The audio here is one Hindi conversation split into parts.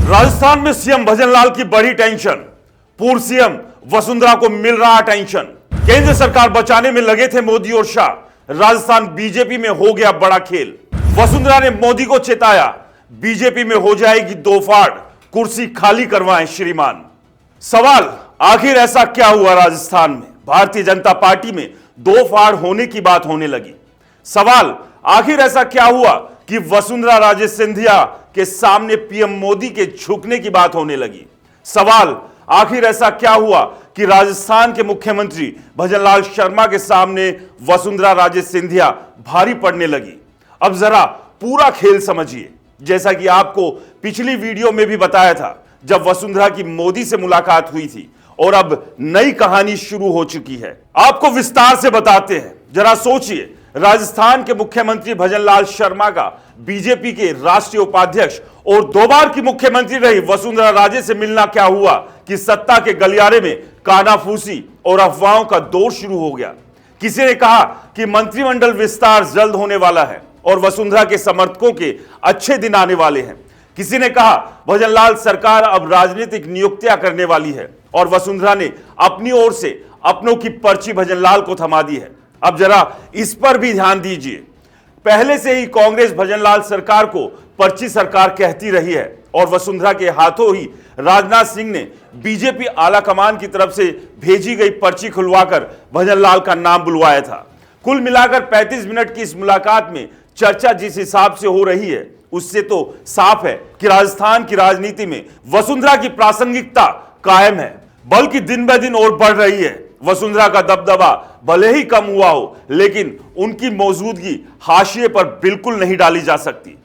राजस्थान में सीएम भजनलाल की बड़ी टेंशन। पूर्व सीएम वसुंधरा को मिल रहा टेंशन। केंद्र सरकार बचाने में लगे थे मोदी और शाह। राजस्थान बीजेपी में हो गया बड़ा खेल। वसुंधरा ने मोदी को चेताया, बीजेपी में हो जाएगी दो फाड़, कुर्सी खाली करवाएं श्रीमान। सवाल, आखिर ऐसा क्या हुआ राजस्थान में? भारतीय जनता पार्टी में दो फाड़ होने की बात होने लगी। सवाल, आखिर ऐसा क्या हुआ कि वसुंधरा राजे सिंधिया के सामने पीएम मोदी के झुकने की बात होने लगी। सवाल, आखिर ऐसा क्या हुआ कि राजस्थान के मुख्यमंत्री भजनलाल शर्मा के सामने वसुंधरा राजे सिंधिया भारी पड़ने लगी। अब जरा पूरा खेल समझिए। जैसा कि आपको पिछली वीडियो में भी बताया था, जब वसुंधरा की मोदी से मुलाकात हुई थी और अब नई कहानी शुरू हो चुकी है। आपको विस्तार से बताते हैं। जरा सोचिए, राजस्थान के मुख्यमंत्री भजनलाल शर्मा का बीजेपी के राष्ट्रीय उपाध्यक्ष और दो बार की मुख्यमंत्री रही वसुंधरा राजे से मिलना क्या हुआ कि सत्ता के गलियारे में कानाफूसी और अफवाहों का दौर शुरू हो गया। किसी ने कहा कि मंत्रिमंडल विस्तार जल्द होने वाला है और वसुंधरा के समर्थकों के अच्छे दिन आने वाले हैं। किसी ने कहा भजनलाल सरकार अब राजनीतिक नियुक्तियां करने वाली है और वसुंधरा ने अपनी ओर से अपनों की पर्ची भजनलाल को थमा दी है। अब जरा इस पर भी ध्यान दीजिए। पहले से ही कांग्रेस भजनलाल सरकार को पर्ची सरकार कहती रही है और वसुंधरा के हाथों ही राजनाथ सिंह ने बीजेपी आला कमान की तरफ से भेजी गई पर्ची खुलवाकर भजनलाल का नाम बुलवाया था। कुल मिलाकर 35 मिनट की इस मुलाकात में चर्चा जिस हिसाब से हो रही है, उससे तो साफ है कि राजस्थान की राजनीति में वसुंधरा की प्रासंगिकता कायम है, बल्कि दिन ब दिन और बढ़ रही है। वसुंधरा का दबदबा भले ही कम हुआ हो, लेकिन उनकी मौजूदगी हाशिए पर बिल्कुल नहीं डाली जा सकती।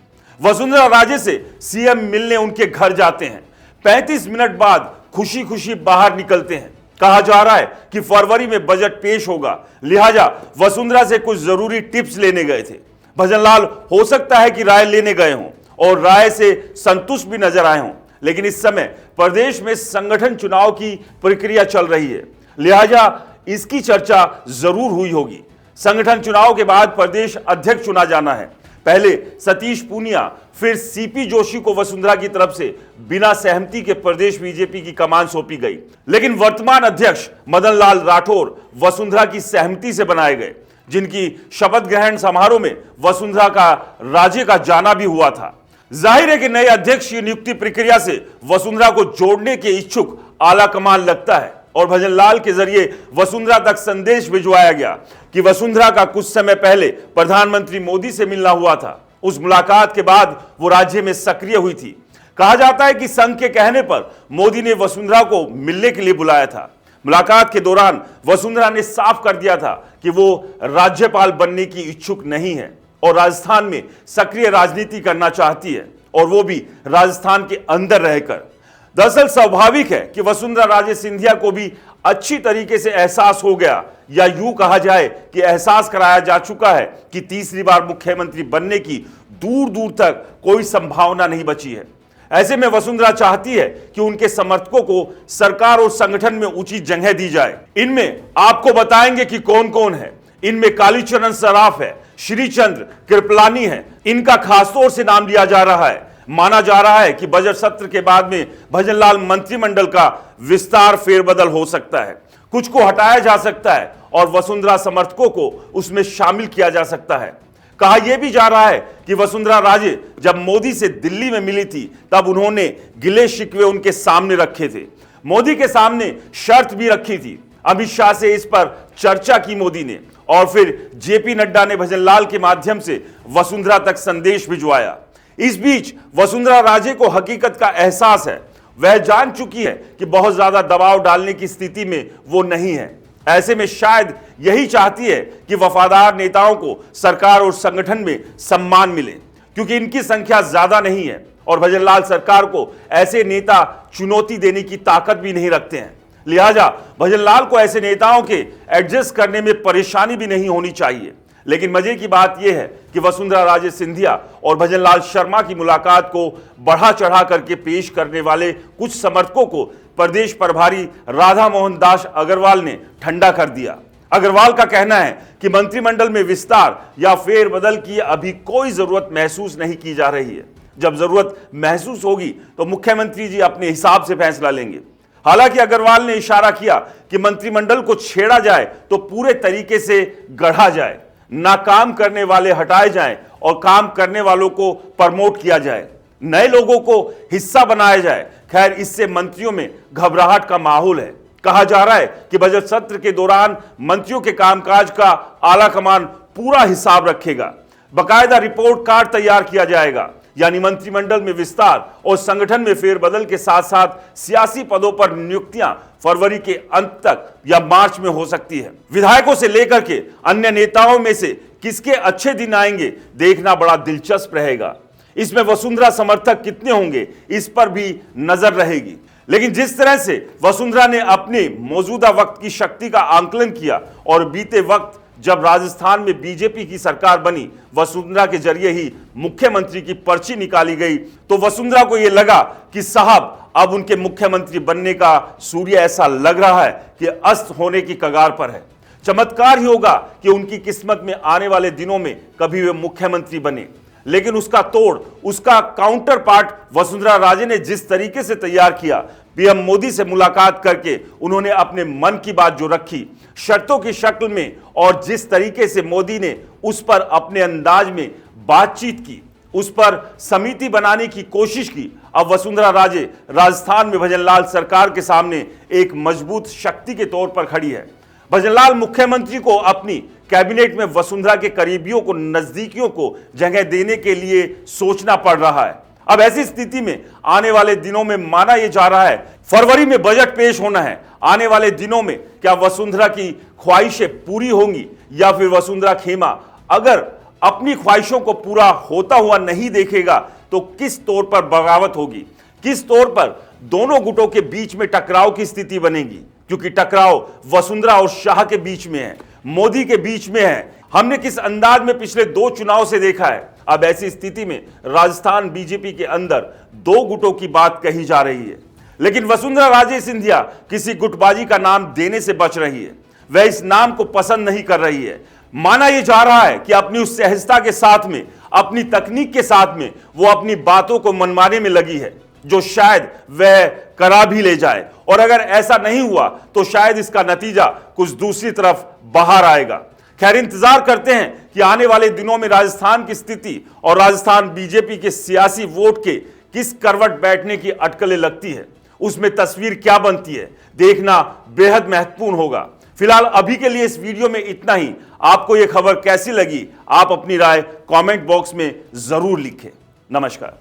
वसुंधरा राजे से सीएम मिलने उनके घर जाते हैं। 35 मिनट बाद खुशी खुशी बाहर निकलते हैं। कहा जा रहा है कि फरवरी में बजट पेश होगा, लिहाजा वसुंधरा से कुछ जरूरी टिप्स लेने गए थे। भजनलाल हो सकता है कि राय लेने गए हों और राय से संतुष्ट भी नजर आए हों, लेकिन इस समय प्रदेश में संगठन चुनाव की प्रक्रिया चल रही है, लिहाजा इसकी चर्चा जरूर हुई होगी। संगठन चुनाव के बाद प्रदेश अध्यक्ष चुना जाना है। पहले सतीश पूनिया, फिर सीपी जोशी को वसुंधरा की तरफ से बिना सहमति के प्रदेश बीजेपी की कमान सौंपी गई, लेकिन वर्तमान अध्यक्ष मदन लाल राठौर वसुंधरा की सहमति से बनाए गए, जिनकी शपथ ग्रहण समारोह में वसुंधरा का राजे का जाना भी हुआ था। जाहिर है कि नए अध्यक्ष की नियुक्ति प्रक्रिया से वसुंधरा को जोड़ने के इच्छुक आला कमान लगता है और भजनलाल के जरिए वसुंधरा तक संदेश भिजवाया गया कि वसुंधरा का कुछ समय पहले प्रधानमंत्री मोदी से मिलना हुआ था। उस मुलाकात के बाद वो राज्य में सक्रिय हुई थी। कहा जाता है कि संघ के कहने पर मोदी ने वसुंधरा को मिलने के लिए बुलाया था। मुलाकात के दौरान वसुंधरा ने साफ कर दिया था कि वो राज्यपाल बनने की इच्छुक नहीं है और राजस्थान में सक्रिय राजनीति करना चाहती है, और वो भी राजस्थान के अंदर रहकर। दरअसल स्वाभाविक है कि वसुंधरा राजे सिंधिया को भी अच्छी तरीके से एहसास हो गया, या यूं कहा जाए कि एहसास कराया जा चुका है कि तीसरी बार मुख्यमंत्री बनने की दूर दूर तक कोई संभावना नहीं बची है। ऐसे में वसुंधरा चाहती है कि उनके समर्थकों को सरकार और संगठन में उचित जगह दी जाए। इनमें आपको बताएंगे कि कौन कौन है। इनमें कालीचरण सराफ है, श्रीचंद्र कृपलानी है, इनका खासतौर से नाम लिया जा रहा है। माना जा रहा है कि बजट सत्र के बाद में भजनलाल मंत्रिमंडल का विस्तार फेरबदल हो सकता है, कुछ को हटाया जा सकता है और वसुंधरा समर्थकों को उसमें शामिल किया जा सकता है। कहा यह भी जा रहा है कि वसुंधरा राजे जब मोदी से दिल्ली में मिली थी, तब उन्होंने गिले शिकवे उनके सामने रखे थे। मोदी के सामने शर्त भी रखी थी। अमित शाह से इस पर चर्चा की मोदी ने, और फिर जेपी नड्डा ने भजनलाल के माध्यम से वसुंधरा तक संदेश भिजवाया। इस बीच वसुंधरा राजे को हकीकत का एहसास है। वह जान चुकी है कि बहुत ज्यादा दबाव डालने की स्थिति में वो नहीं है। ऐसे में शायद यही चाहती है कि वफादार नेताओं को सरकार और संगठन में सम्मान मिले, क्योंकि इनकी संख्या ज्यादा नहीं है और भजनलाल सरकार को ऐसे नेता चुनौती देने की ताकत भी नहीं रखते हैं। लिहाजा भजनलाल को ऐसे नेताओं के एडजस्ट करने में परेशानी भी नहीं होनी चाहिए। लेकिन मजे की बात यह है कि वसुंधरा राजे सिंधिया और भजनलाल शर्मा की मुलाकात को बढ़ा चढ़ा करके पेश करने वाले कुछ समर्थकों को प्रदेश प्रभारी राधा मोहन दास अग्रवाल ने ठंडा कर दिया। अग्रवाल का कहना है कि मंत्रिमंडल में विस्तार या फेरबदल की अभी कोई जरूरत महसूस नहीं की जा रही है। जब जरूरत महसूस होगी तो मुख्यमंत्री जी अपने हिसाब से फैसला लेंगे। हालांकि अग्रवाल ने इशारा किया कि मंत्रिमंडल को छेड़ा जाए तो पूरे तरीके से गढ़ा जाए, ना काम करने वाले हटाए जाएं और काम करने वालों को प्रमोट किया जाए, नए लोगों को हिस्सा बनाया जाए। खैर, इससे मंत्रियों में घबराहट का माहौल है। कहा जा रहा है कि बजट सत्र के दौरान मंत्रियों के कामकाज का आला कमान पूरा हिसाब रखेगा। बकायदा रिपोर्ट कार्ड तैयार किया जाएगा, यानी मंत्रिमंडल में विस्तार और संगठन में फेरबदल के साथ साथ सियासी पदों पर नियुक्तियां फरवरी के अंत तक या मार्च में हो सकती है। विधायकों से लेकर के अन्य नेताओं में से किसके अच्छे दिन आएंगे, देखना बड़ा दिलचस्प रहेगा। इसमें वसुंधरा समर्थक कितने होंगे, इस पर भी नजर रहेगी। लेकिन जिस तरह से वसुंधरा ने अपने मौजूदा वक्त की शक्ति का आंकलन किया और बीते वक्त जब राजस्थान में बीजेपी की सरकार बनी, वसुंधरा के जरिए ही मुख्यमंत्री की पर्ची निकाली गई, तो वसुंधरा को यह लगा कि साहब अब उनके मुख्यमंत्री बनने का सूर्य ऐसा लग रहा है कि अस्त होने की कगार पर है। चमत्कार ही होगा कि उनकी किस्मत में आने वाले दिनों में कभी वे मुख्यमंत्री बने। लेकिन उसका तोड़, उसका काउंटर पार्ट वसुंधरा राजे ने जिस तरीके से तैयार किया, पीएम मोदी से मुलाकात करके उन्होंने अपने मन की बात जो रखी शर्तों की शक्ल में, और जिस तरीके से मोदी ने उस पर अपने अंदाज में बातचीत की, उस पर समिति बनाने की कोशिश की, अब वसुंधरा राजे राजस्थान में भजनलाल सरकार के सामने एक मजबूत शक्ति के तौर पर खड़ी है। भजनलाल मुख्यमंत्री को अपनी कैबिनेट में वसुंधरा के करीबियों को, नजदीकियों को जगह देने के लिए सोचना पड़ रहा है। अब ऐसी स्थिति में आने वाले दिनों में माना यह जा रहा है फरवरी में बजट पेश होना है। आने वाले दिनों में क्या वसुंधरा की ख्वाहिशें पूरी होंगी या फिर वसुंधरा खेमा अगर अपनी ख्वाहिशों को पूरा होता हुआ नहीं देखेगा तो किस तौर पर बगावत होगी, किस तौर पर दोनों गुटों के बीच में टकराव की स्थिति बनेगी, क्योंकि टकराव वसुंधरा और शाह के बीच में है, मोदी के बीच में है। हमने किस अंदाज में पिछले 2 चुनाव से देखा है। अब ऐसी स्थिति में राजस्थान बीजेपी के अंदर 2 गुटों की बात कही जा रही है, लेकिन वसुंधरा राजे सिंधिया किसी गुटबाजी का नाम देने से बच रही है। वह इस नाम को पसंद नहीं कर रही है। माना यह जा रहा है कि अपनी उस सहजता के साथ में, अपनी तकनीक के साथ में वो अपनी बातों को मनवाने में लगी है, जो शायद वह करा भी ले जाए, और अगर ऐसा नहीं हुआ तो शायद इसका नतीजा कुछ दूसरी तरफ बाहर आएगा। खैर, इंतजार करते हैं कि आने वाले दिनों में राजस्थान की स्थिति और राजस्थान बीजेपी के सियासी वोट के किस करवट बैठने की अटकलें लगती है, उसमें तस्वीर क्या बनती है, देखना बेहद महत्वपूर्ण होगा। फिलहाल अभी के लिए इस वीडियो में इतना ही। आपको यह खबर कैसी लगी, आप अपनी राय कमेंट बॉक्स में जरूर लिखें। नमस्कार।